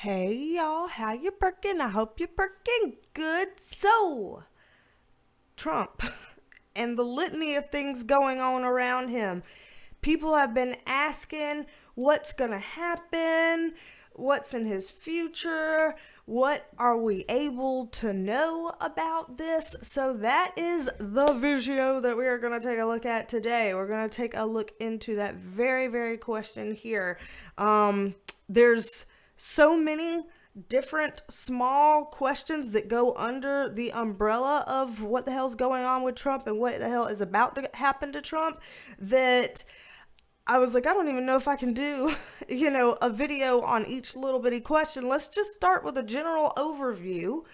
Hey y'all, how you perking? I hope you're perking good. So, Trump and the litany of things going on around him. People have been asking what's going to happen, what's in his future, what are we able to know about this? So that is the video that we are going to take a look at today. We're going to take a look into that very question here. There's so many different small questions that go under the umbrella of what the hell's going on with Trump and what the hell is about to happen to Trump that I was like, I don't even know if I can do, a video on each little bitty question. Let's just start with a general overview,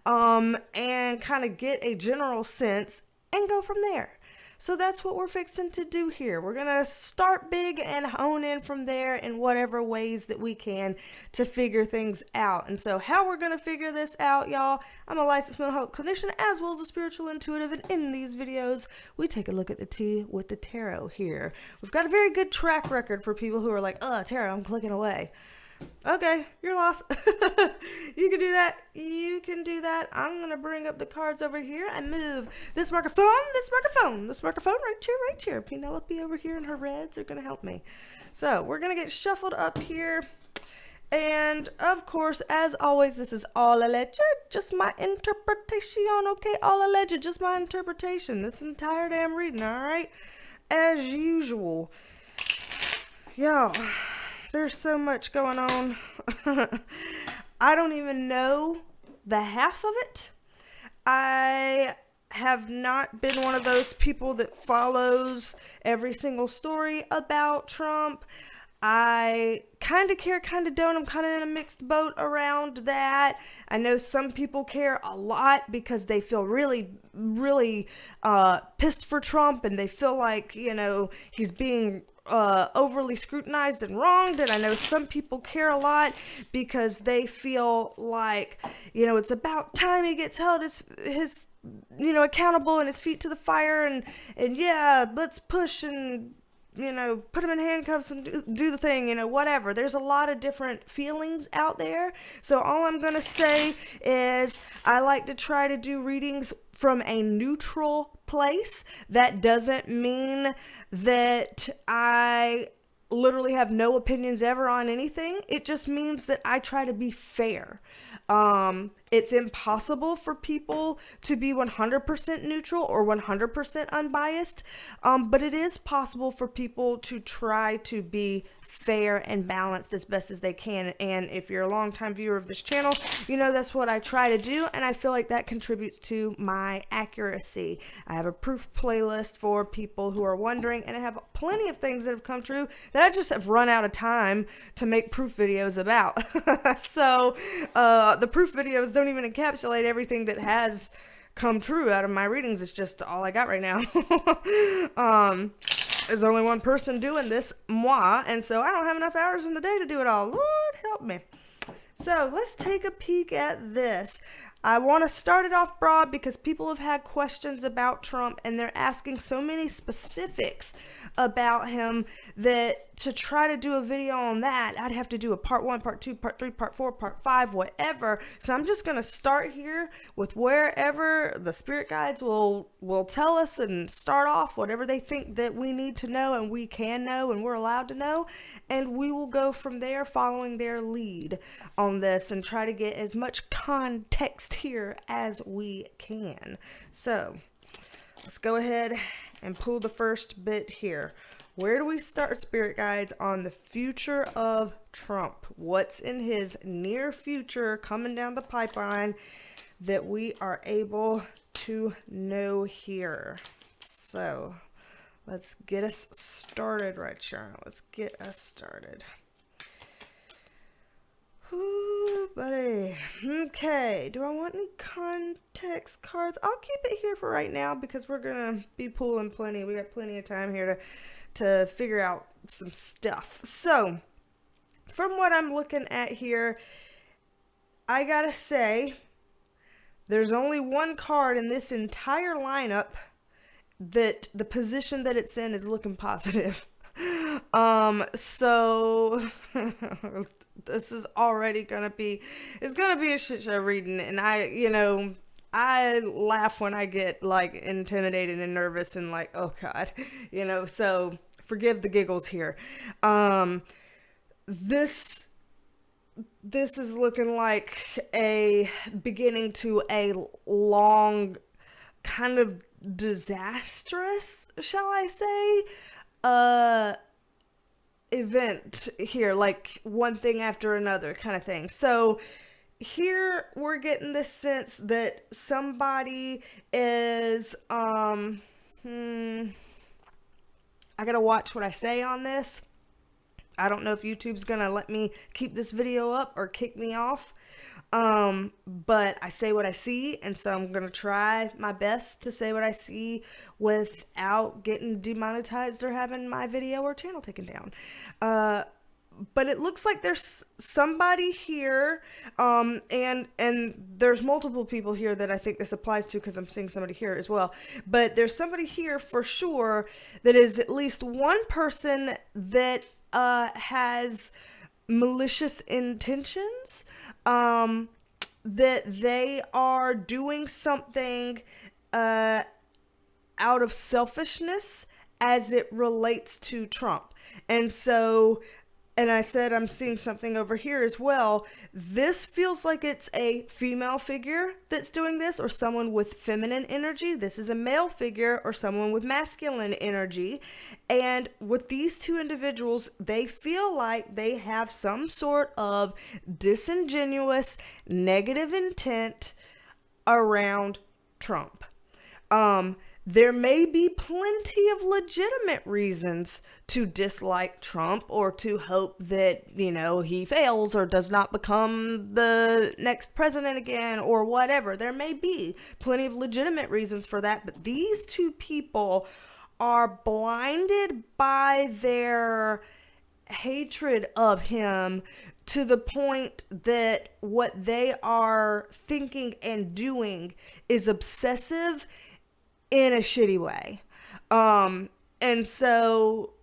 and kind of get a general sense and go from there. So that's what we're fixing to do here. We're going to start big and hone in from there in whatever ways that we can to figure things out. And so how we're going to figure this out, y'all, I'm a licensed mental health clinician as well as a spiritual intuitive. And in these videos, we take a look at the tea with the tarot here. We've got a very good track record for people who are like, tarot, I'm clicking away. Okay, you're lost. You can do that. You can do that. I'm going to bring up the cards over here and move this microphone right here. Penelope over here and her reds are going to help me. So we're going to get shuffled up here. And of course, as always, this is all alleged, just my interpretation, okay? All alleged, just my interpretation. This entire damn reading, all right? As usual. Y'all. There's so much going on. I don't even know the half of it. I have not been one of those people that follows every single story about Trump. I kind of care, kind of don't. I'm kind of in a mixed boat around that. I know some people care a lot because they feel really pissed for Trump and they feel like, he's being overly scrutinized and wronged. And I know some people care a lot because they feel like, it's about time he gets held his accountable and his feet to the fire and yeah, let's push and put him in handcuffs and do the thing, whatever. There's a lot of different feelings out there. So all I'm going to say is I like to try to do readings from a neutral place. That doesn't mean that I literally have no opinions ever on anything. It just means that I try to be fair. It's impossible for people to be 100% neutral or 100% unbiased, but it is possible for people to try to be fair and balanced as best as they can. And if you're a longtime viewer of this channel, that's what I try to do, and I feel like that contributes to my accuracy. I have a proof playlist for people who are wondering, and I have plenty of things that have come true that I just have run out of time to make proof videos about. So the proof videos don't even encapsulate everything that has come true out of my readings. It's just all I got right now. There's only one person doing this, moi, and so I don't have enough hours in the day to do it all. Lord help me. So let's take a peek at this. I want to start it off broad because people have had questions about Trump and they're asking so many specifics about him that to try to do a video on that, I'd have to do a part 1, part 2, part 3, part 4, part 5, whatever. So I'm just going to start here with wherever the spirit guides will tell us and start off whatever they think that we need to know and we can know and we're allowed to know. And we will go from there following their lead on this and try to get as much context here as we can. So let's go ahead and pull the first bit here. Where do we start, spirit guides, on the future of Trump? What's in his near future coming down the pipeline that we are able to know here? So let's get us started right here. Let's get us started. Ooh, buddy. Okay, do I want any context cards? I'll keep it here for right now because we're gonna be pulling plenty. We got plenty of time here to figure out some stuff. So, from what I'm looking at here, I gotta say, there's only one card in this entire lineup that the position that it's in is looking positive. So This is already it's gonna be a shit show reading. And I laugh when I get like intimidated and nervous and like, oh God, so forgive the giggles here. This is looking like a beginning to a long, kind of disastrous, shall I say, event here, like one thing after another kind of thing. So here we're getting this sense that somebody is, I gotta watch what I say on this. I don't know if YouTube's gonna let me keep this video up or kick me off. But I say what I see, and so I'm gonna try my best to say what I see without getting demonetized or having my video or channel taken down. But it looks like there's somebody here, and there's multiple people here that I think this applies to, because I'm seeing somebody here as well. But there's somebody here for sure that is at least one person that has malicious intentions, that they are doing something out of selfishness as it relates to Trump. And so, and I said I'm seeing something over here as well. This feels like it's a female figure that's doing this, or someone with feminine energy. This is a male figure or someone with masculine energy. And with these two individuals, they feel like they have some sort of disingenuous, negative intent around Trump. There may be plenty of legitimate reasons to dislike Trump, or to hope that, he fails or does not become the next president again, or whatever. There may be plenty of legitimate reasons for that, but these two people are blinded by their hatred of him to the point that what they are thinking and doing is obsessive in a shitty way. And so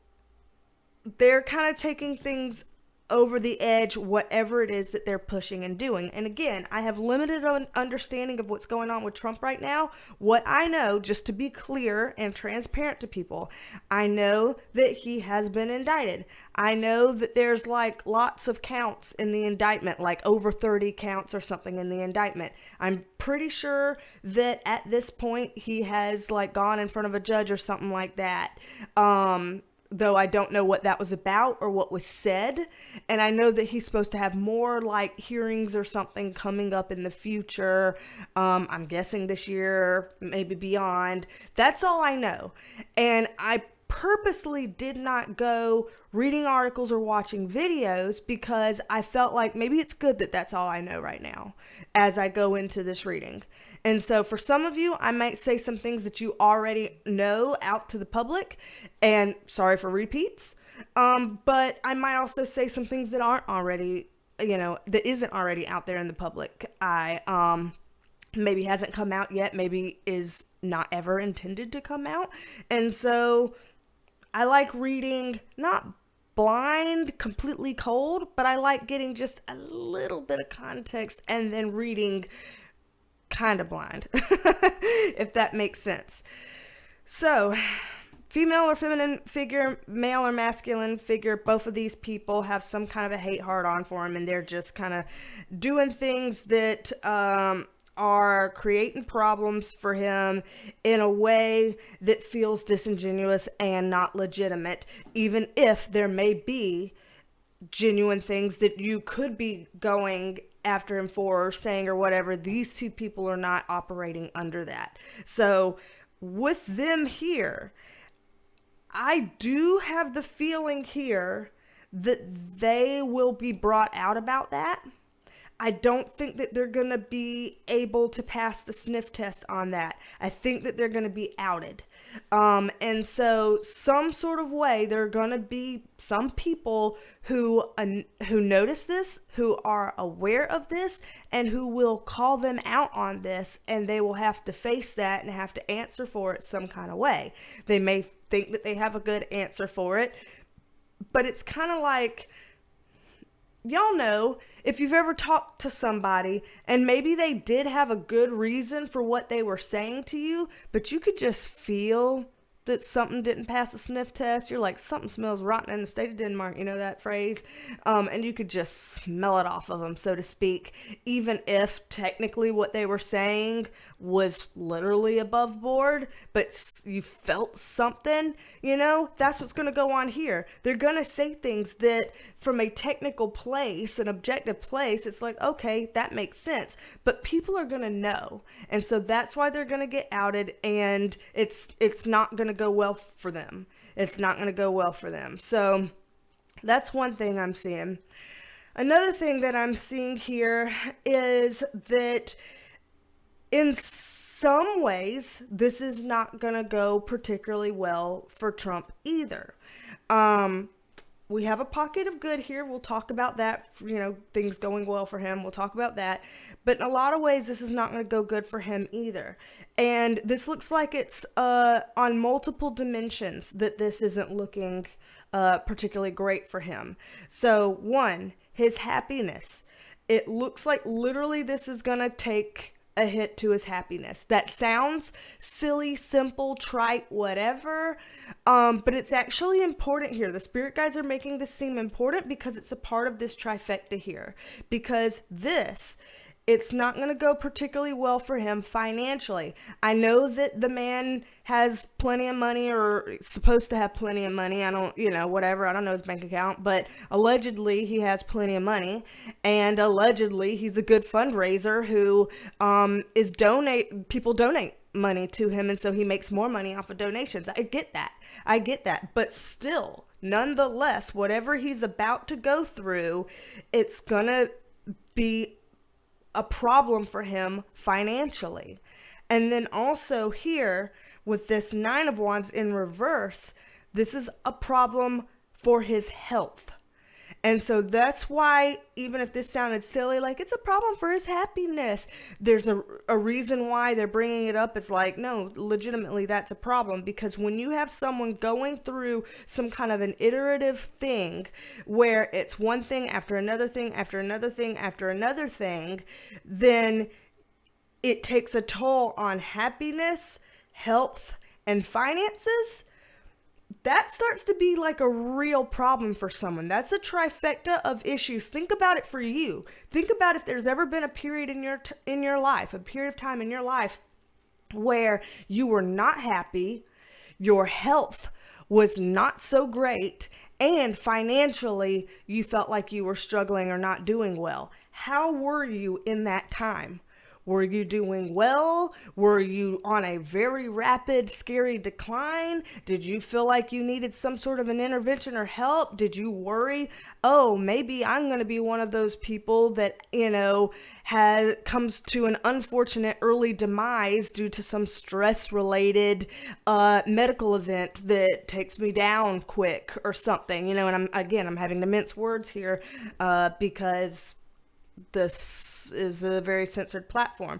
they're kind of taking things over the edge, whatever it is that they're pushing and doing. And again, I have limited understanding of what's going on with Trump right now. What I know, just to be clear and transparent to people, I know that he has been indicted. I know that there's like lots of counts in the indictment, like over 30 counts or something in the indictment. I'm pretty sure that at this point he has like gone in front of a judge or something like that. Though I don't know what that was about or what was said. And I know that he's supposed to have more like hearings or something coming up in the future. I'm guessing this year, maybe beyond. That's all I know. And I purposely did not go reading articles or watching videos, because I felt like maybe it's good that that's all I know right now as I go into this reading. And so for some of you, I might say some things that you already know out to the public, and sorry for repeats. But I might also say some things that aren't already, that isn't already out there in the public eye. Maybe hasn't come out yet, maybe is not ever intended to come out. And so I like reading, not blind, completely cold, but I like getting just a little bit of context and then reading kind of blind, if that makes sense. So, female or feminine figure, male or masculine figure, both of these people have some kind of a hate heart on for them, and they're just kind of doing things that are creating problems for him in a way that feels disingenuous and not legitimate, even if there may be genuine things that you could be going after him for or saying or whatever. These two people are not operating under that. So with them here, I do have the feeling here that they will be brought out about that. I don't think that they're going to be able to pass the sniff test on that. I think that they're going to be outed. And so some sort of way, there are going to be some people who notice this, who are aware of this, and who will call them out on this, and they will have to face that and have to answer for it some kind of way. They may think that they have a good answer for it, but it's kind of like, y'all know, if you've ever talked to somebody and maybe they did have a good reason for what they were saying to you, but you could just feel that something didn't pass the sniff test. You're like, something smells rotten in the state of Denmark. You know that phrase? And you could just smell it off of them, so to speak, even if technically what they were saying was literally above board, but you felt something, you know, that's what's going to go on here. They're going to say things that from a technical place, an objective place, it's like, okay, that makes sense. But people are going to know. And so that's why they're going to get outed, and it's not going to go well for them. It's not going to go well for them. So that's one thing I'm seeing. Another thing that I'm seeing here is that in some ways, this is not going to go particularly well for Trump either. We have a pocket of good here. We'll talk about that, you know, things going well for him. We'll talk about that. But in a lot of ways, this is not going to go good for him either. And this looks like it's on multiple dimensions that this isn't looking particularly great for him. So one, his happiness. It looks like literally this is going to take a hit to his happiness. That sounds silly, simple, trite, whatever, but it's actually important here. The spirit guides are making this seem important because it's a part of this trifecta here. Because it's not going to go particularly well for him financially. I know that the man has plenty of money, or supposed to have plenty of money. I don't, you know, whatever. I don't know his bank account, but allegedly he has plenty of money, and allegedly he's a good fundraiser who people donate money to him, and so he makes more money off of donations. I get that. But still, nonetheless, whatever he's about to go through, it's going to be a problem for him financially. And then also here with this Nine of Wands in reverse, this is a problem for his health. And so that's why, even if this sounded silly, like it's a problem for his happiness, there's a reason why they're bringing it up. It's like, no, legitimately that's a problem, because when you have someone going through some kind of an iterative thing where it's one thing after another thing after another thing after another thing, then it takes a toll on happiness, health, and finances. That starts to be like a real problem for someone. That's a trifecta of issues. Think about it for you. Think about if there's ever been a period in your life, a period of time in your life where you were not happy, your health was not so great, and financially you felt like you were struggling or not doing well. How were you in that time? Were you doing well? Were you on a very rapid, scary decline? Did you feel like you needed some sort of an intervention or help? Did you worry, oh, maybe I'm going to be one of those people that, you know, comes to an unfortunate early demise due to some stress-related medical event that takes me down quick or something, you know? And I'm having to mince words here because this is a very censored platform.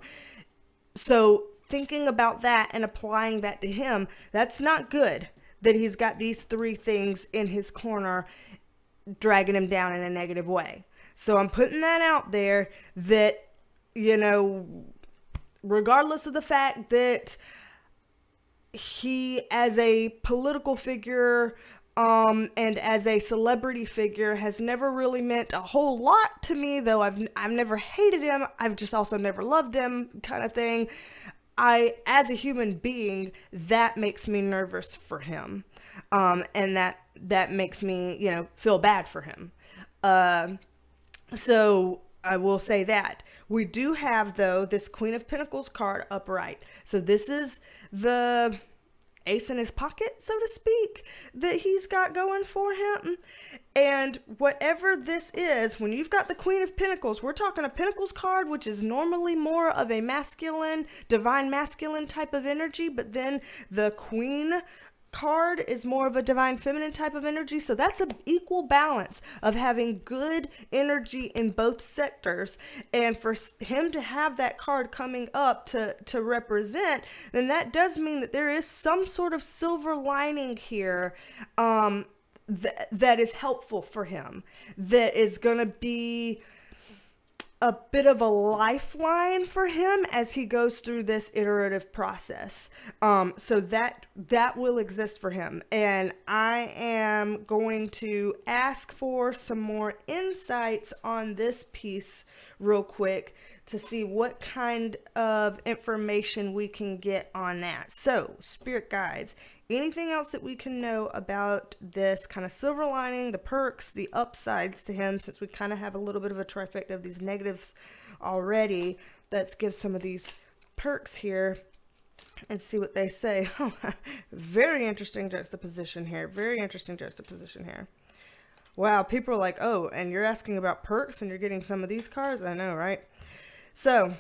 So thinking about that and applying that to him, that's not good that he's got these three things in his corner dragging him down in a negative way. So I'm putting that out there that, you know, regardless of the fact that he, as a political figure, and as a celebrity figure, has never really meant a whole lot to me, though I've never hated him. I've just also never loved him, kind of thing. As a human being, that makes me nervous for him. And that makes me, you know, feel bad for him. So I will say that. We do have, though, this Queen of Pentacles card upright. So this is the ace in his pocket, so to speak, that he's got going for him. And whatever this is, when you've got the Queen of Pentacles, we're talking a Pentacles card, which is normally more of a masculine, divine masculine type of energy, but then the Queen card is more of a divine feminine type of energy. So that's an equal balance of having good energy in both sectors. And for him to have that card coming up to represent, then that does mean that there is some sort of silver lining here that is helpful for him, that is going to be a bit of a lifeline for him as he goes through this iterative process. So that will exist for him. And I am going to ask for some more insights on this piece real quick to see what kind of information we can get on that. So, spirit guides, anything else that we can know about this kind of silver lining, the perks, the upsides to him, since we kind of have a little bit of a trifecta of these negatives already? Let's give some of these perks here and see what they say. Very interesting juxtaposition here. Very interesting juxtaposition here. Wow, people are like, oh, and you're asking about perks and you're getting some of these cards? I know, right? So,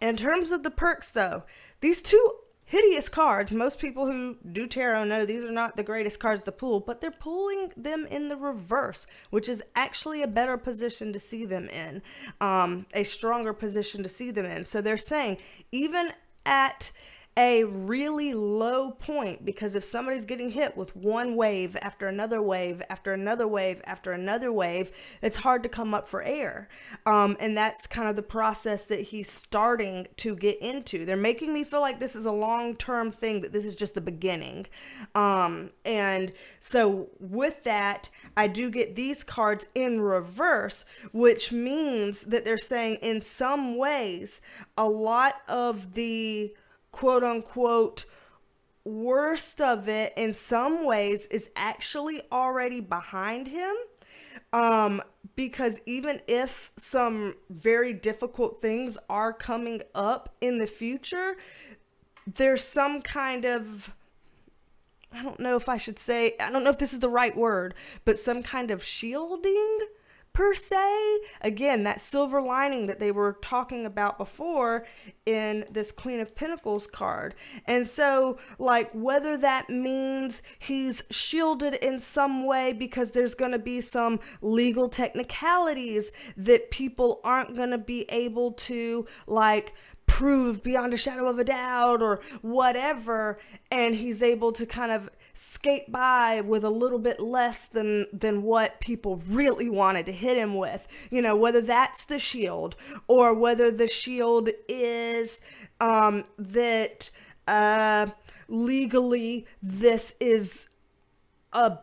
in terms of the perks, though, these two hideous cards, most people who do tarot know these are not the greatest cards to pull, but they're pulling them in the reverse, which is actually a better position to see them in, a stronger position to see them in. So they're saying, even at a really low point, because if somebody's getting hit with one wave after another wave after another wave after another wave, it's hard to come up for air. And that's kind of the process that he's starting to get into. They're making me feel like this is a long-term thing, that this is just the beginning. And so with that, I do get these cards in reverse, which means that they're saying in some ways, a lot of the quote unquote worst of it in some ways is actually already behind him. Because even if some very difficult things are coming up in the future, there's some kind of, I don't know if this is the right word, but some kind of shielding per se. Again, that silver lining that they were talking about before in this Queen of Pentacles card. And so, like, whether that means he's shielded in some way because there's going to be some legal technicalities that people aren't going to be able to, like, prove beyond a shadow of a doubt or whatever, and he's able to kind of skate by with a little bit less than what people really wanted to hit him with, you know, whether that's the shield or whether the shield is that legally this is a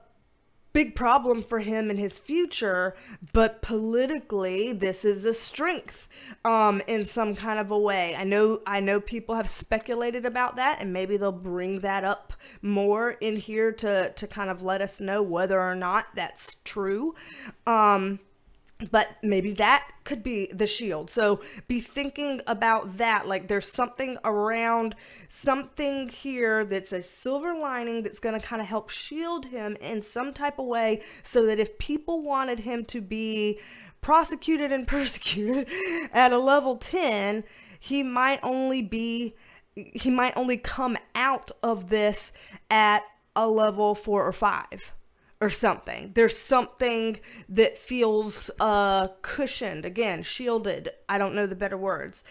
big problem for him in his future, but politically this is a strength in some kind of a way. I know people have speculated about that, and maybe they'll bring that up more in here to kind of let us know whether or not that's true. But maybe that could be the shield. So be thinking about that. Like, there's something around something here that's a silver lining that's going to kind of help shield him in some type of way, so that if people wanted him to be prosecuted and persecuted at a level 10, he might only come out of this at a level 4 or 5. Or something. There's something that feels cushioned, again, shielded. I don't know the better words.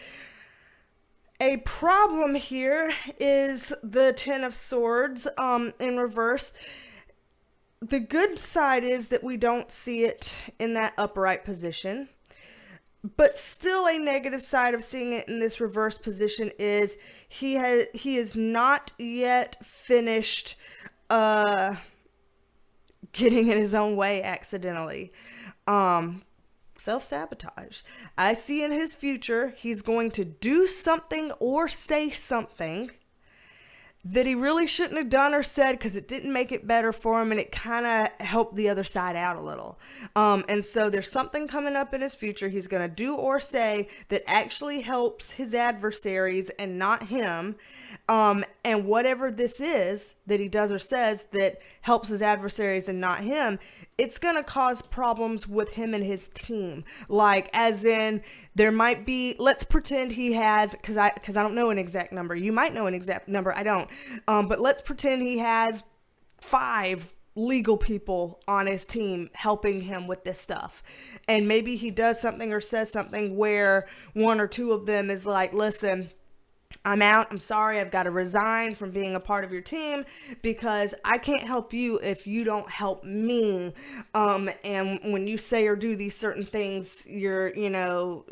A problem here is the Ten of Swords in reverse. The good side is that we don't see it in that upright position. But still, a negative side of seeing it in this reverse position is he is not yet finished getting in his own way accidentally. Self-sabotage. I see in his future he's going to do something or say something that he really shouldn't have done or said, because it didn't make it better for him, and it kind of helped the other side out a little. And so there's something coming up in his future he's going to do or say that actually helps his adversaries and not him. And whatever this is that he does or says that helps his adversaries and not him, it's going to cause problems with him and his team. Like, as in, there might be, let's pretend he has, because I don't know an exact number. You might know an exact number. I don't. But let's pretend he has 5 legal people on his team helping him with this stuff. And maybe he does something or says something where 1 or 2 of them is like, listen, I'm out. I'm sorry. I've got to resign from being a part of your team because I can't help you if you don't help me. And when you say or do these certain things, you're,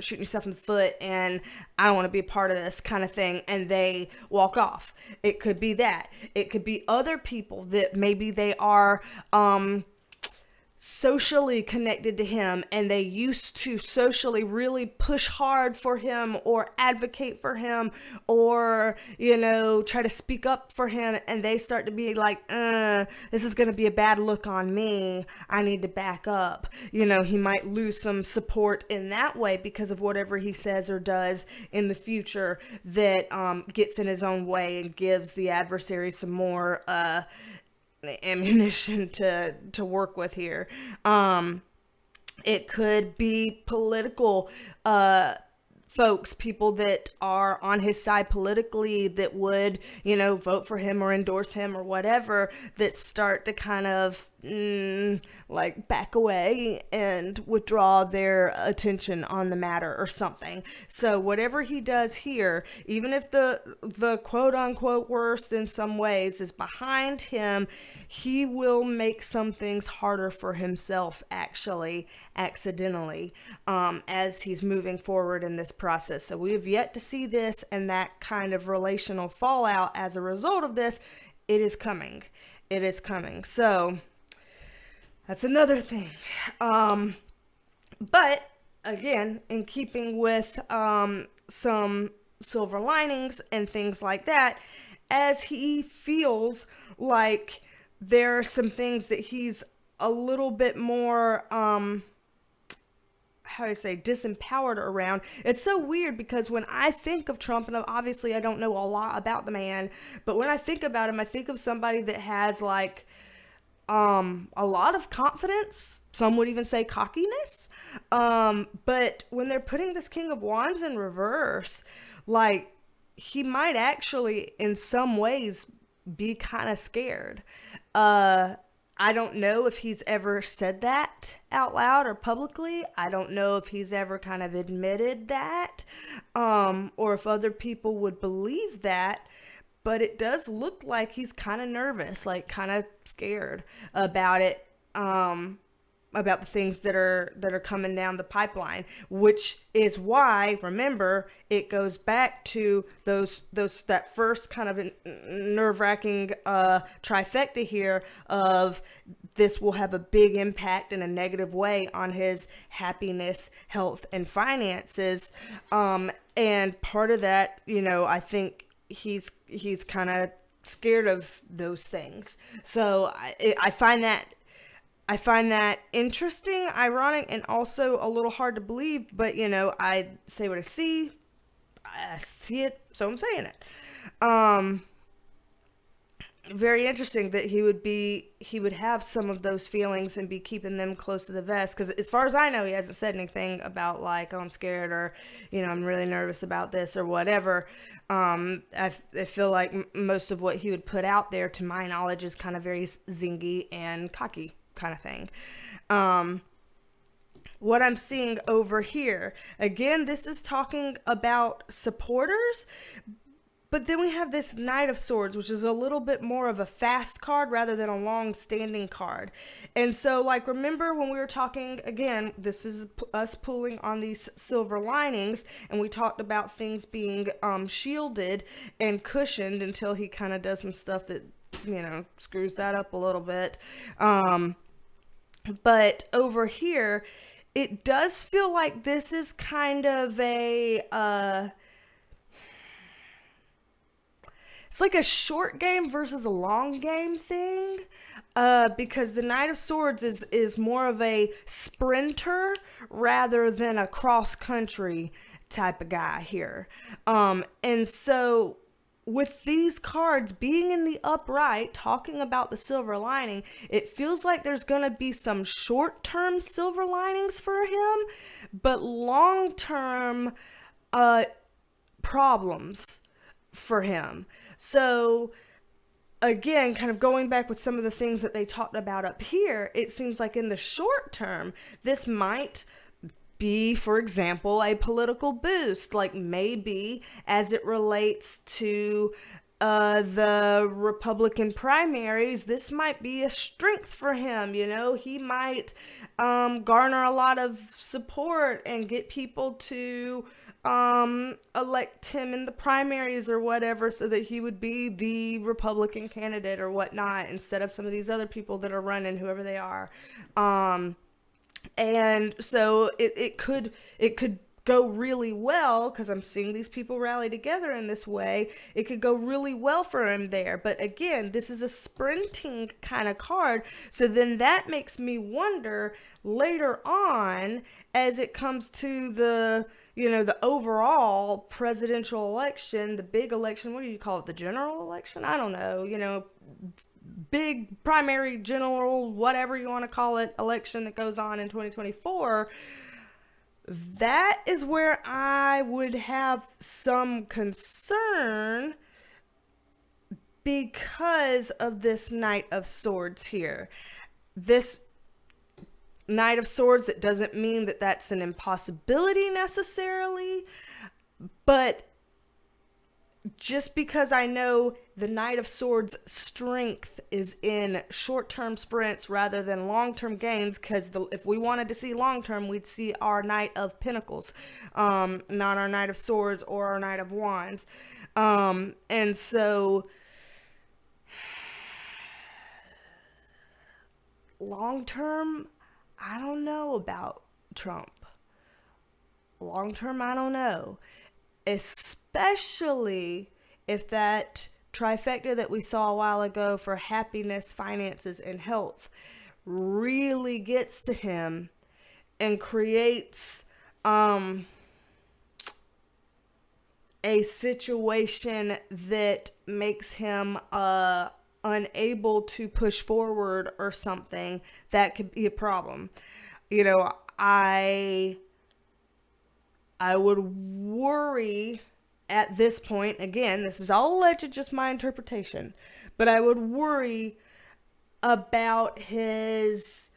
shooting yourself in the foot, and I don't want to be a part of this kind of thing. And they walk off. It could be that. It could be other people that maybe they are, socially connected to him, and they used to socially really push hard for him or advocate for him or try to speak up for him, and they start to be like, this is going to be a bad look on me, I need to back up. He might lose some support in that way because of whatever he says or does in the future that gets in his own way and gives the adversary some more ammunition to work with here. It could be political folks, people that are on his side politically that would, vote for him or endorse him or whatever, that start to kind of back away and withdraw their attention on the matter or something. So whatever he does here, even if the quote unquote worst in some ways is behind him, he will make some things harder for himself, actually, accidentally, as he's moving forward in this process. So we have yet to see this and that kind of relational fallout as a result of this. It is coming. It is coming. So that's another thing. But again, in keeping with some silver linings and things like that, as he feels like there are some things that he's a little bit more, disempowered around. It's so weird because when I think of Trump, and obviously I don't know a lot about the man, but when I think about him, I think of somebody that has a lot of confidence. Some would even say cockiness. But when they're putting this King of Wands in reverse, he might actually in some ways be kind of scared. I don't know if he's ever said that out loud or publicly. I don't know if he's ever kind of admitted that, or if other people would believe that. But it does look like he's kind of nervous, kind of scared about it, about the things that are coming down the pipeline, which is why, remember, it goes back to that first kind of nerve-wracking trifecta here of this will have a big impact in a negative way on his happiness, health, and finances. And part of that, I think he's kind of scared of those things. So I find that interesting, ironic, and also a little hard to believe, but I say what I see it, so I'm saying it. Very interesting that he would have some of those feelings and be keeping them close to the vest, because as far as I know, he hasn't said anything about oh, I'm scared, or I'm really nervous about this or whatever. I feel like most of what he would put out there, to my knowledge, is kind of very zingy and cocky kind of thing. What I'm seeing over here, again, this is talking about supporters, but then we have this Knight of Swords, which is a little bit more of a fast card rather than a long-standing card. And so, remember when we were talking, again, this is us pulling on these silver linings, and we talked about things being shielded and cushioned until he kind of does some stuff that, screws that up a little bit. But over here, it does feel like this is kind of it's like a short game versus a long game thing, because the Knight of Swords is more of a sprinter rather than a cross-country type of guy here. And so with these cards being in the upright, talking about the silver lining, it feels like there's going to be some short-term silver linings for him, but long-term problems for him. So again, kind of going back with some of the things that they talked about up here, it seems like in the short term, this might be, for example, a political boost. Like maybe as it relates to the Republican primaries, this might be a strength for him. You know, he might garner a lot of support and get people to elect him in the primaries or whatever, so that he would be the Republican candidate or whatnot, instead of some of these other people that are running, whoever they are. And so it could go really well, because I'm seeing these people rally together in this way. It could go really well for him there. But again, this is a sprinting kind of card. So then that makes me wonder later on, as it comes to the, you know, the overall presidential election, the big election, what do you call it? The general election? I don't know, you know, big primary, general, whatever you want to call it, election that goes on in 2024. That is where I would have some concern, because of this Knight of Swords here. This Knight of Swords, it doesn't mean that that's an impossibility necessarily, but just because I know the Knight of Swords strength is in short-term sprints rather than long-term gains, because if we wanted to see long-term, we'd see our Knight of Pentacles, not our Knight of Swords or our Knight of Wands. And so long-term, I don't know about Trump. Long-term, I don't know. Especially if that trifecta that we saw a while ago for happiness, finances, and health really gets to him and creates a situation that makes him unable to push forward or something. That could be a problem. You know, I would worry at this point, again, this is all alleged, just my interpretation, but I would worry about his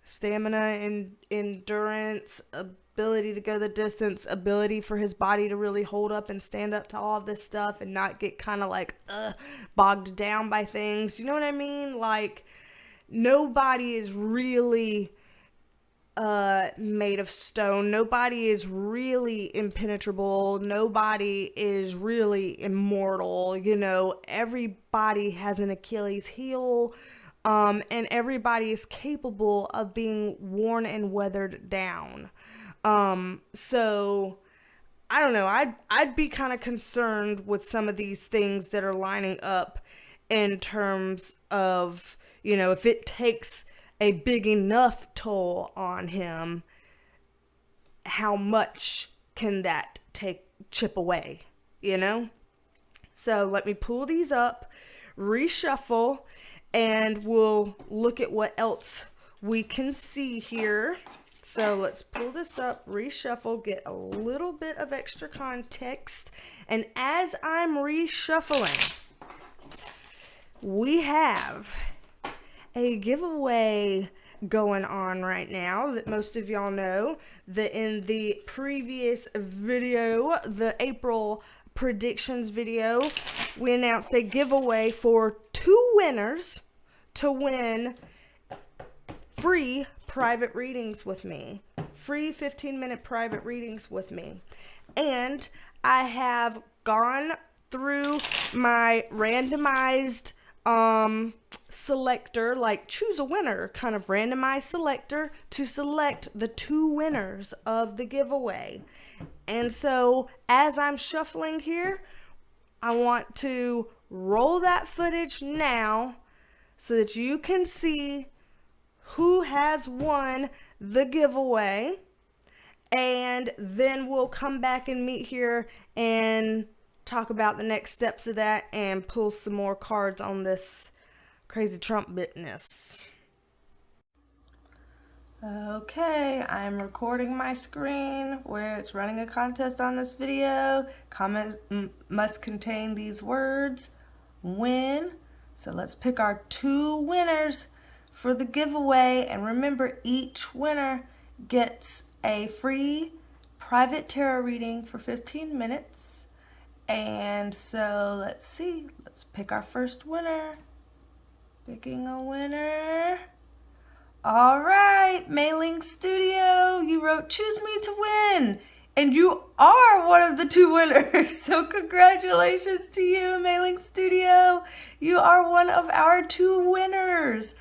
stamina and endurance, ability to go the distance, ability for his body to really hold up and stand up to all this stuff and not get kind of like bogged down by things. You know what I mean? Like, nobody is really made of stone. Nobody is really impenetrable. Nobody is really immortal. You know, everybody has an Achilles heel, and everybody is capable of being worn and weathered down. So I don't know. I'd be kind of concerned with some of these things that are lining up in terms of, you know, if it takes a big enough toll on him, how much can that chip away, you know? So let me pull these up, reshuffle, and we'll look at what else we can see here. So let's pull this up, reshuffle, get a little bit of extra context. And as I'm reshuffling, we have a giveaway going on right now that most of y'all know. That in the previous video, the April predictions video, we announced a giveaway for 2 winners to win free private readings with me. Free 15-minute private readings with me. And I have gone through my randomized selector, like choose a winner kind of randomized selector, to select the 2 winners of the giveaway. And so as I'm shuffling here, I want to roll that footage now so that you can see who has won the giveaway, and then we'll come back and meet here and talk about the next steps of that and pull some more cards on this crazy Trump business. Okay, I'm recording my screen where it's running a contest on this video. Comment must contain these words: win. So let's pick our 2 winners for the giveaway. And remember, each winner gets a free private tarot reading for 15 minutes. And so let's see. Let's pick our first winner. Picking a winner. All right, Mailing Studio, you wrote choose me to win. And you are one of the 2 winners. So congratulations to you, Mailing Studio. You are one of our 2 winners.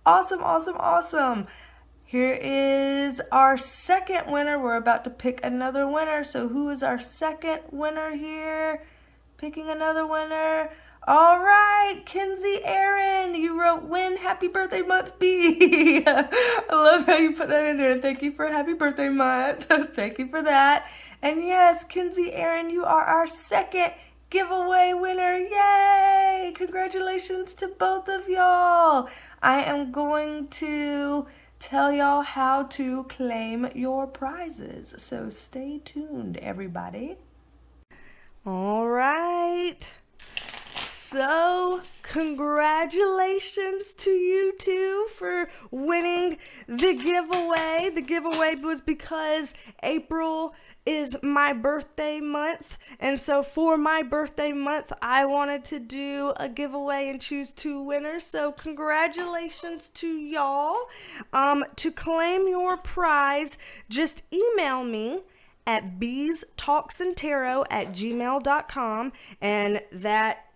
Awesome, awesome, awesome. Here is our second winner. We're about to pick another winner. So who is our second winner here? Picking another winner. All right, Kenzie Aaron, you wrote win happy birthday month B. I love how you put that in there. Thank you for happy birthday month. Thank you for that. And yes, Kenzie Aaron, you are our second giveaway winner. Yay! Congratulations to both of y'all. I am going to tell y'all how to claim your prizes. So stay tuned, everybody. All right. So, congratulations to you 2 for winning the giveaway. The giveaway was because April is my birthday month, and so for my birthday month, I wanted to do a giveaway and choose 2 winners. So, congratulations to y'all. To claim your prize, just email me at BeasTalksAndTarot@gmail.com, and that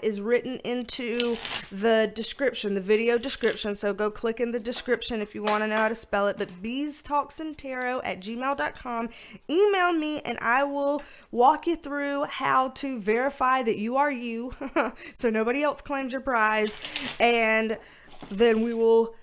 is written into the description, the video description. So go click in the description if you want to know how to spell it. But BeasTalksAndTarot@gmail.com. Email me and I will walk you through how to verify that you are you, so nobody else claims your prize. And then we will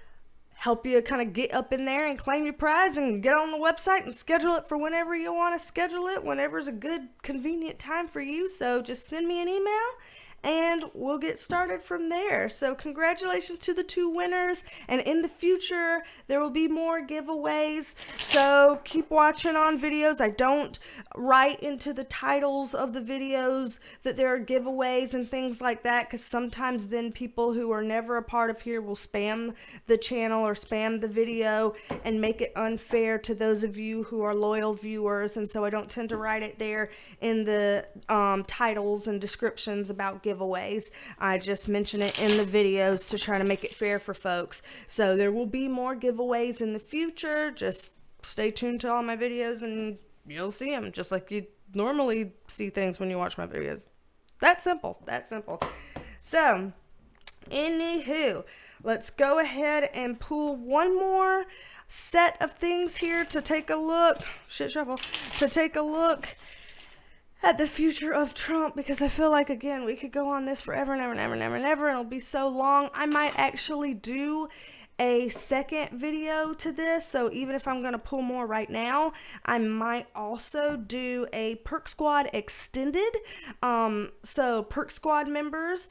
help you kind of get up in there and claim your prize and get on the website and schedule it for whenever you want to schedule it, whenever's a good, convenient time for you. So just send me an email and we'll get started from there. So congratulations to the 2 winners, and in the future there will be more giveaways, so keep watching on videos. I don't write into the titles of the videos that there are giveaways and things like that, because sometimes then people who are never a part of here will spam the channel or spam the video and make it unfair to those of you who are loyal viewers. And so I don't tend to write it there in the titles and descriptions about giveaways. I just mention it in the videos to try to make it fair for folks. So there will be more giveaways in the future. Just stay tuned to all my videos and you'll see them just like you normally see things when you watch my videos. That simple. That simple. So, anywho, let's go ahead and pull one more set of things here to take a look. To take a look at the future of Trump, because I feel like, again, we could go on this forever and ever and ever and ever and ever, and it'll be so long. I might actually do a second video to this, so even if I'm going to pull more right now, I might also do a Perk Squad extended. So Perk Squad members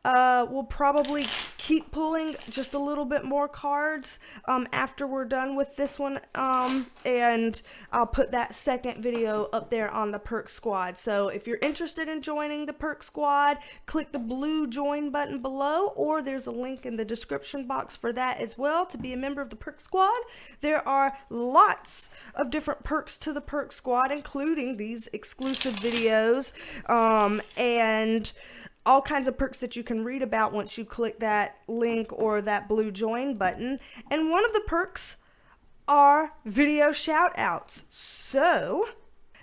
we'll probably keep pulling just a little bit more cards after we're done with this one, and I'll put that second video up there on the Perk Squad. So if you're interested in joining the Perk Squad, click the blue join button below, or there's a link in the description box for that as well to be a member of the Perk Squad. There are lots of different perks to the Perk Squad, including these exclusive videos and all kinds of perks that you can read about once you click that link or that blue join button. And one of the perks are video shout outs. So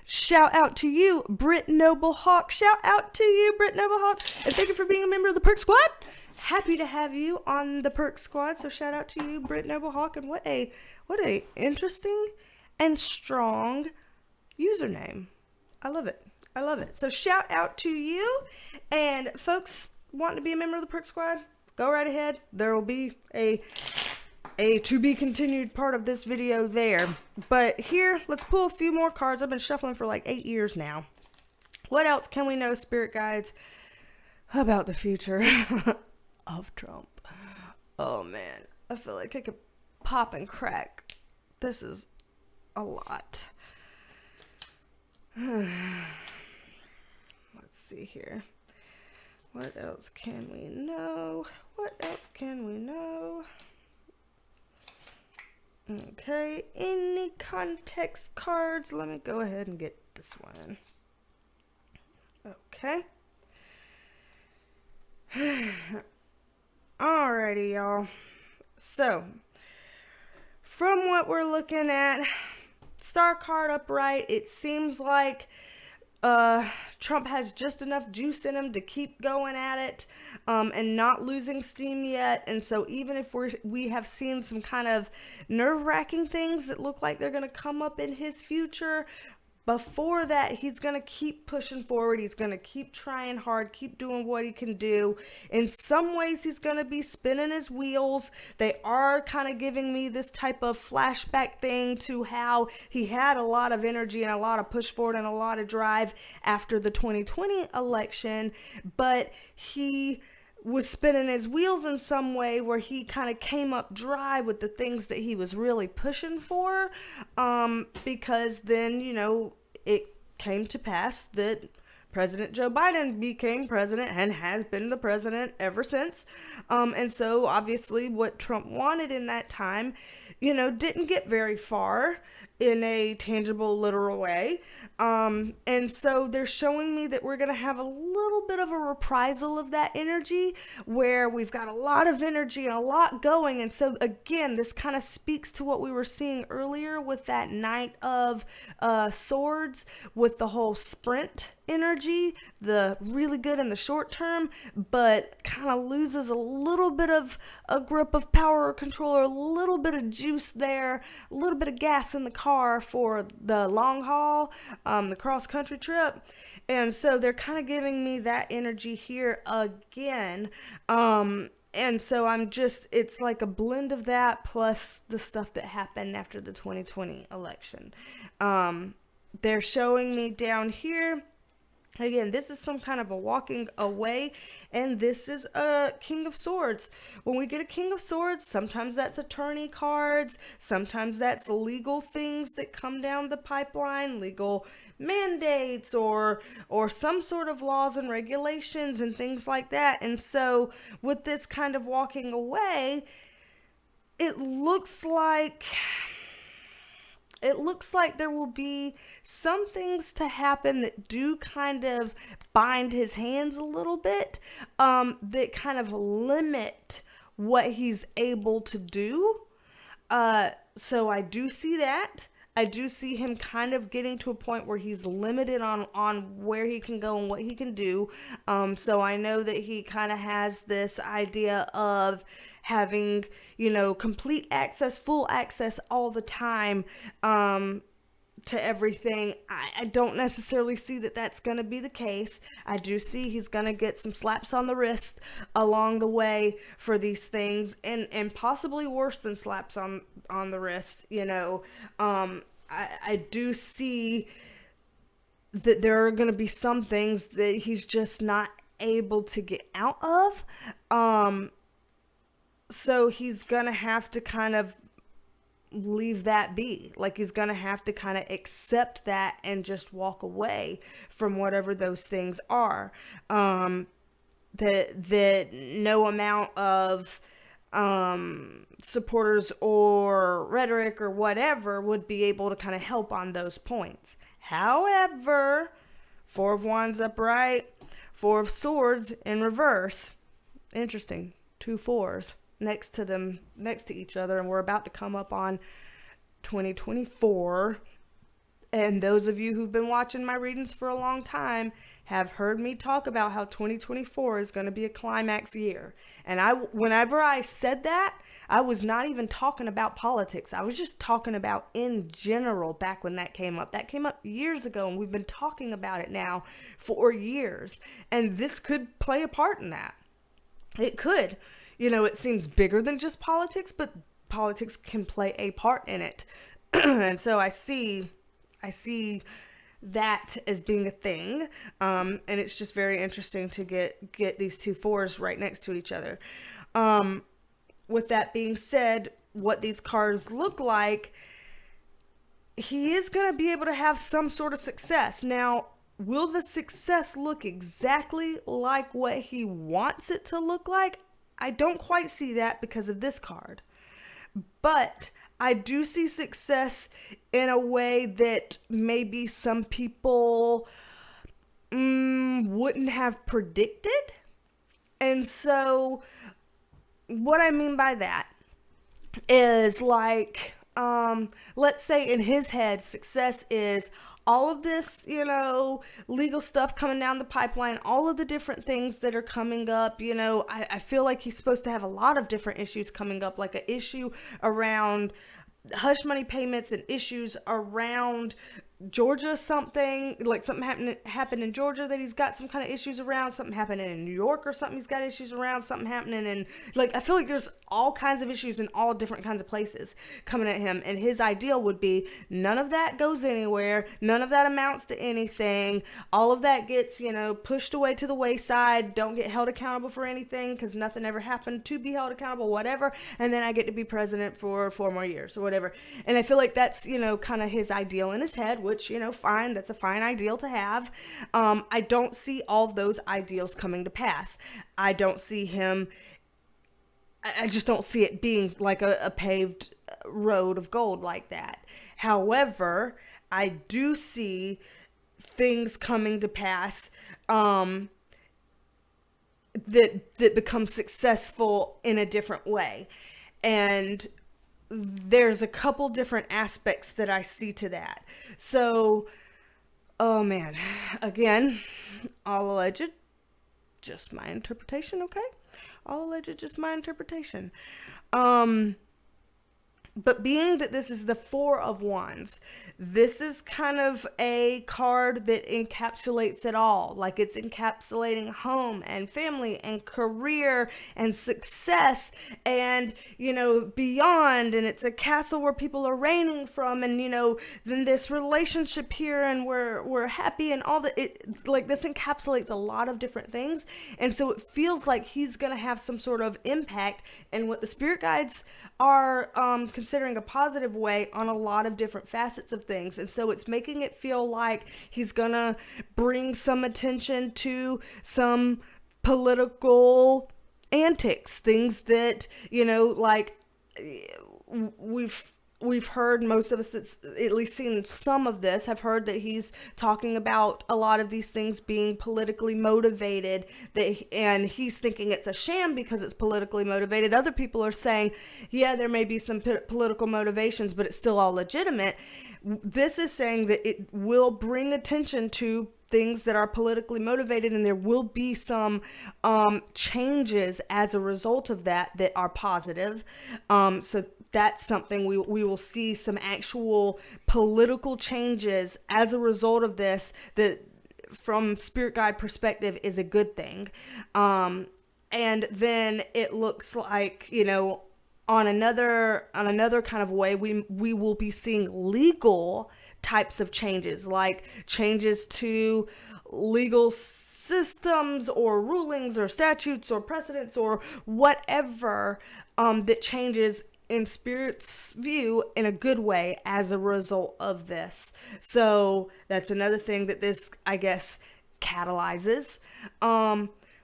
shout out to you, Britt Noble Hawk. Shout out to you, Britt Noble Hawk. And thank you for being a member of the Perk Squad. Happy to have you on the Perk Squad. So shout out to you, Britt Noble Hawk. And what a interesting and strong username. I love it. I love it. So shout out to you, and folks wanting to be a member of the Perk Squad, go right ahead. There will be a to be continued part of this video there. But here, let's pull a few more cards. I've been shuffling for like 8 years now. What else can we know, spirit guides, about the future of Trump? Oh man, I feel like I could pop and crack. This is a lot. Let's see here. What else can we know? What else can we know? Okay, any context cards? Let me go ahead and get this one. Okay. Alrighty, y'all. So, from what we're looking at, star card upright, it seems like Trump has just enough juice in him to keep going at it, and not losing steam yet. And so even if we have seen some kind of nerve-wracking things that look like they're going to come up in his future, before that, he's going to keep pushing forward. He's going to keep trying hard, keep doing what he can do. In some ways, he's going to be spinning his wheels. They are kind of giving me this type of flashback thing to how he had a lot of energy and a lot of push forward and a lot of drive after the 2020 election, but he was spinning his wheels in some way where he kind of came up dry with the things that he was really pushing for, because then, it came to pass that President Joe Biden became president and has been the president ever since. And so obviously what Trump wanted in that time, didn't get very far in a tangible, literal way. And so they're showing me that we're going to have a little bit of a reprisal of that energy where we've got a lot of energy and a lot going. And so again, this kind of speaks to what we were seeing earlier with that Knight of Swords, with the whole sprint energy, the really good in the short term, but kind of loses a little bit of a grip of power or control, or a little bit of juice there, a little bit of gas in the car for the long haul, the cross country trip. And so they're kind of giving me that energy here again. And so it's like a blend of that plus the stuff that happened after the 2020 election. They're showing me down here, again, this is some kind of a walking away, and this is a King of Swords. When we get a King of Swords, sometimes that's attorney cards, sometimes that's legal things that come down the pipeline, legal mandates or some sort of laws and regulations and things like that. And so with this kind of walking away, it looks like there will be some things to happen that do kind of bind his hands a little bit, that kind of limit what he's able to do. So I do see that. I do see him kind of getting to a point where he's limited on where he can go and what he can do. So I know that he kind of has this idea of having, complete access, full access all the time, to everything. I don't necessarily see that that's going to be the case. I do see he's going to get some slaps on the wrist along the way for these things, and possibly worse than slaps on the wrist. I do see that there are going to be some things that he's just not able to get out of. So he's going to have to kind of leave that be. Like, he's gonna have to kind of accept that and just walk away from whatever those things are. That no amount of supporters or rhetoric or whatever would be able to kind of help on those points. However, Four of Wands upright, Four of Swords in reverse. Interesting. 2 4s next to each other, and we're about to come up on 2024. And those of you who've been watching my readings for a long time have heard me talk about how 2024 is going to be a climax year. And whenever I said that, I was not even talking about politics. I was just talking about in general back when that came up. That came up years ago, and we've been talking about it now for years. And this could play a part in that. It could. It seems bigger than just politics, but politics can play a part in it. And so I see that as being a thing. And it's just very interesting to get these 2 4s right next to each other. With that being said, what these cards look like, he is going to be able to have some sort of success. Now, will the success look exactly like what he wants it to look like? I don't quite see that because of this card. But I do see success in a way that maybe some people wouldn't have predicted. And so what I mean by that is like, let's say in his head, success is all of this, legal stuff coming down the pipeline, all of the different things that are coming up. I feel like he's supposed to have a lot of different issues coming up, like an issue around hush money payments and issues around Georgia, something happened in Georgia that he's got some kind of issues around, something happening in New York or something he's got issues around, something happening in, I feel like there's all kinds of issues in all different kinds of places coming at him, and his ideal would be none of that goes anywhere, none of that amounts to anything, all of that gets, pushed away to the wayside, don't get held accountable for anything because nothing ever happened to be held accountable, whatever, and then I get to be president for 4 more years or whatever. And I feel like that's, kind of his ideal in his head, which, fine, that's a fine ideal to have. I don't see all of those ideals coming to pass. I don't see him, I just don't see it being like a paved road of gold like that. However, I do see things coming to pass that become successful in a different way. And there's a couple different aspects that I see to that. So, oh man, again, all alleged, just my interpretation, okay? All alleged, just my interpretation. But being that this is the Four of Wands, this is kind of a card that encapsulates it all. Like it's encapsulating home and family and career and success and, beyond. And it's a castle where people are reigning from. And, then this relationship here and we're happy and all that. This encapsulates a lot of different things. And so it feels like he's going to have some sort of impact. And what the spirit guides are considering a positive way on a lot of different facets of things. And so it's making it feel like he's gonna bring some attention to some political antics, things that, we've heard, most of us that's at least seen some of this have heard that he's talking about a lot of these things being politically motivated, and he's thinking it's a sham because it's politically motivated. Other people are saying, yeah, there may be some political motivations, but it's still all legitimate. This is saying that it will bring attention to things that are politically motivated, and there will be some changes as a result of that are positive. So that's something we will see some actual political changes as a result of this, that from spirit guide perspective is a good thing. And then it looks like, on another kind of way, we will be seeing legal types of changes, like changes to legal systems or rulings or statutes or precedents or whatever, that changes in spirit's view in a good way as a result of this. So that's another thing that this, I guess, catalyzes.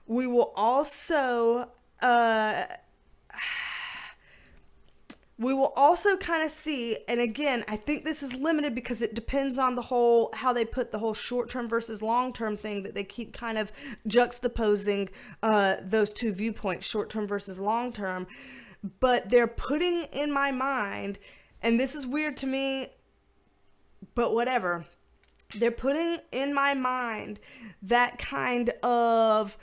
We will also kind of see, and again, I think this is limited because it depends on how they put the whole short-term versus long-term thing, that they keep kind of juxtaposing those two viewpoints, short-term versus long-term. But they're putting in my mind, and this is weird to me, but whatever. They're putting in my mind that kind of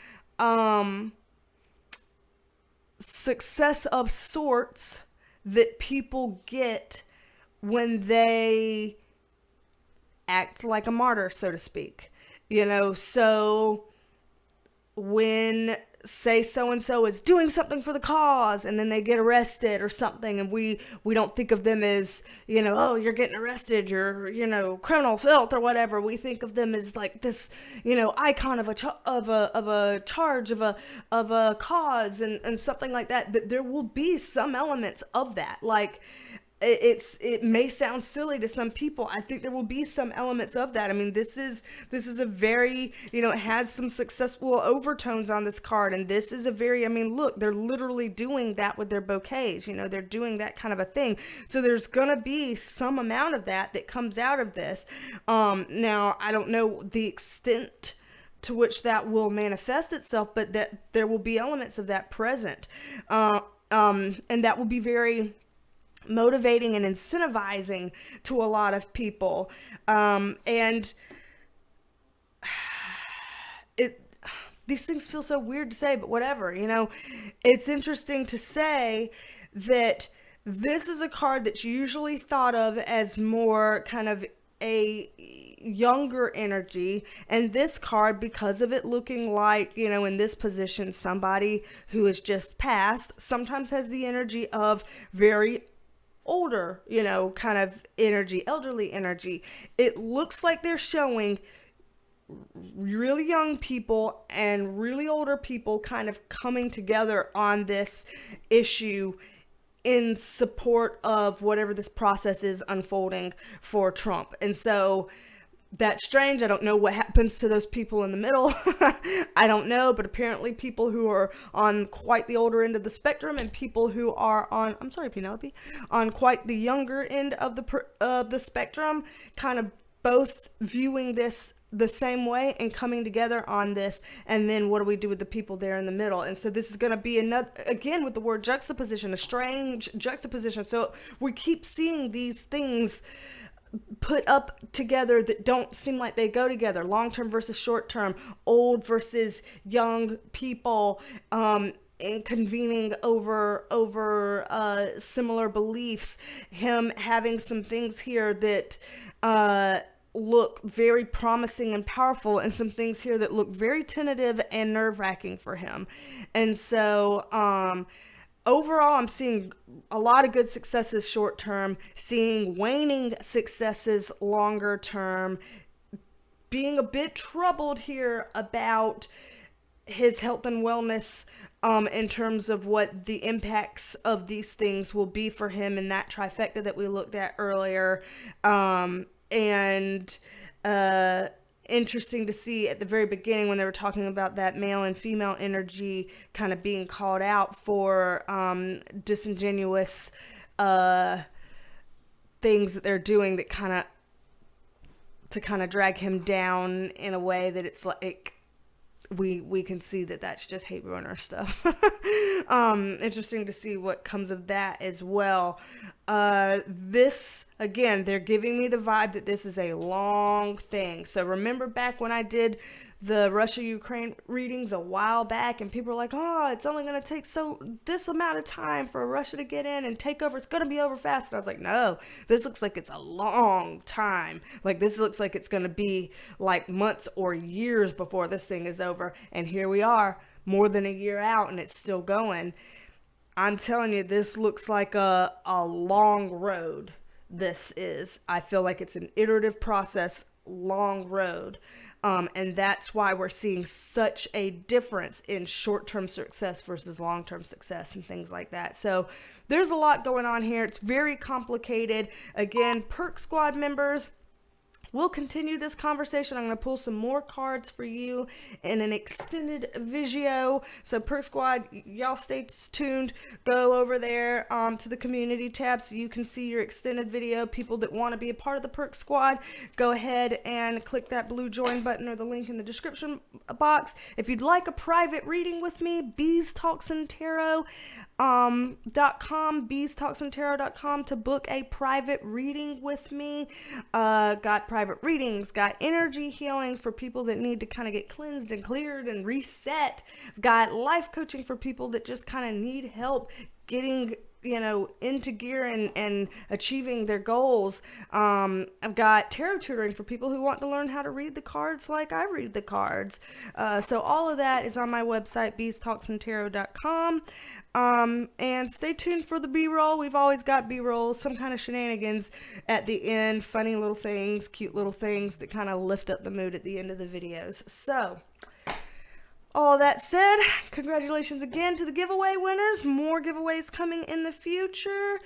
success of sorts that people get when they act like a martyr, so to speak. So when, say, so-and-so is doing something for the cause and then they get arrested or something, and we don't think of them as, oh, you're getting arrested, you're, criminal filth or whatever. We think of them as like this, icon of a charge of a cause and something like that. That there will be some elements of that. Like, it may sound silly to some people. I think there will be some elements of that. I mean, this is a very, it has some successful overtones on this card, and this is a very, I mean, look, they're literally doing that with their bouquets. They're doing that kind of a thing. So there's gonna be some amount of that comes out of this. Now I don't know the extent to which that will manifest itself, but that there will be elements of that present, and that will be very motivating and incentivizing to a lot of people. And these things feel so weird to say, but whatever, it's interesting to say that this is a card that's usually thought of as more kind of a younger energy, and this card, because of it looking like, in this position, somebody who has just passed, sometimes has the energy of very older, kind of energy, elderly energy. It looks like they're showing really young people and really older people kind of coming together on this issue in support of whatever this process is unfolding for Trump. And so that's strange. I don't know what happens to those people in the middle. I don't know, but apparently people who are on quite the older end of the spectrum and people who are on, I'm sorry, Penelope, on quite the younger end of the spectrum, kind of both viewing this the same way and coming together on this. And then what do we do with the people there in the middle? And so this is going to be another, again, with the word juxtaposition, a strange juxtaposition. So we keep seeing these things put up together that don't seem like they go together. Long-term versus short-term, old versus young people, and convening over similar beliefs. Him having some things here that look very promising and powerful, and some things here that look very tentative and nerve-wracking for him. And so overall, I'm seeing a lot of good successes short term, seeing waning successes longer term, being a bit troubled here about his health and wellness, in terms of what the impacts of these things will be for him in that trifecta that we looked at earlier. And interesting to see at the very beginning when they were talking about that male and female energy kind of being called out for disingenuous things that they're doing that kind of drag him down in a way that it's like we can see that that's just hate runner stuff. Interesting to see what comes of that as well. This, again, they're giving me the vibe that this is a long thing. So remember back when I did the Russia-Ukraine readings a while back, and people were like, oh, it's only going to take this amount of time for Russia to get in and take over. It's going to be over fast. And I was like, no, this looks like it's a long time. Like, this looks like it's going to be like months or years before this thing is over. And here we are, more than a year out, and it's still going. I'm telling you, this looks like a long road. This is. I feel like it's an iterative process, long road. And that's why we're seeing such a difference in short-term success versus long-term success and things like that. So there's a lot going on here. It's very complicated. Again, Perk Squad members, we'll continue this conversation. I'm going to pull some more cards for you in an extended video. So Perk Squad, y'all stay tuned. Go over there to the community tab so you can see your extended video. People that want to be a part of the Perk Squad, go ahead and click that blue join button or the link in the description box. If you'd like a private reading with me, BeasTalksAndTarot.com, BeasTalksAndTarot.com to book a private reading with me. Got private readings, got energy healing for people that need to kind of get cleansed and cleared and reset. Got life coaching for people that just kind of need help getting into gear and achieving their goals. I've got tarot tutoring for people who want to learn how to read the cards like I read the cards. So all of that is on my website, BeasTalksAndTarot.com. And stay tuned for the B-roll. We've always got B-roll, some kind of shenanigans at the end, funny little things, cute little things that kind of lift up the mood at the end of the videos. So All that said, congratulations again to the giveaway winners. More giveaways coming in the future.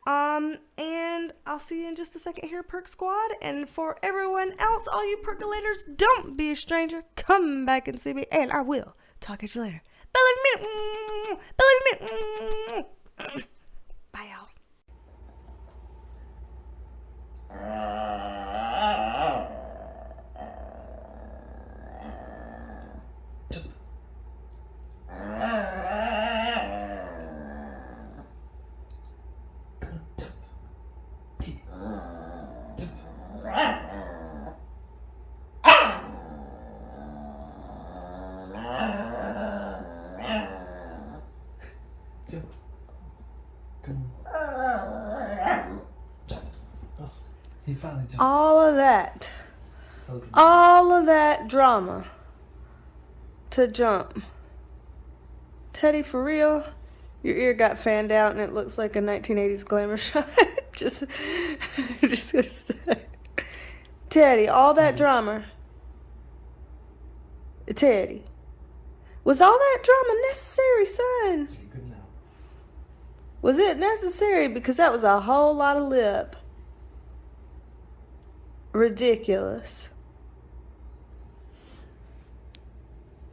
And I'll see you in just a second here, Perk Squad. And for everyone else, all you percolators, don't be a stranger. Come back and see me, and I will talk at you later. Believe me. Believe me. Bye, y'all. He finally jumped. All of that drama to jump. Teddy, for real, your ear got fanned out and it looks like a 1980s glamour shot. just gonna say. Teddy, all that drama. Teddy, was all that drama necessary, son? Good now. Was it necessary? Because that was a whole lot of lip. Ridiculous.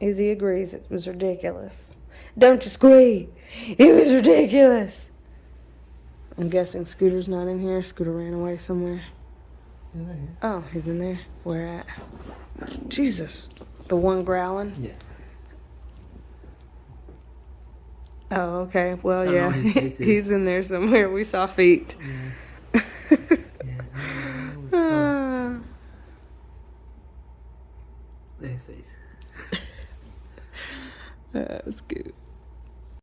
Izzy agrees it was ridiculous. Don't you squeak. It was ridiculous. I'm guessing Scooter's not in here. Scooter ran away somewhere. He's right here. Oh, he's in there? Where at? Jesus. The one growling? Yeah. Oh, okay. Well, I don't yeah. know what his face is. He's in there somewhere. We saw feet. Yeah. Oh. There's his face. That's good.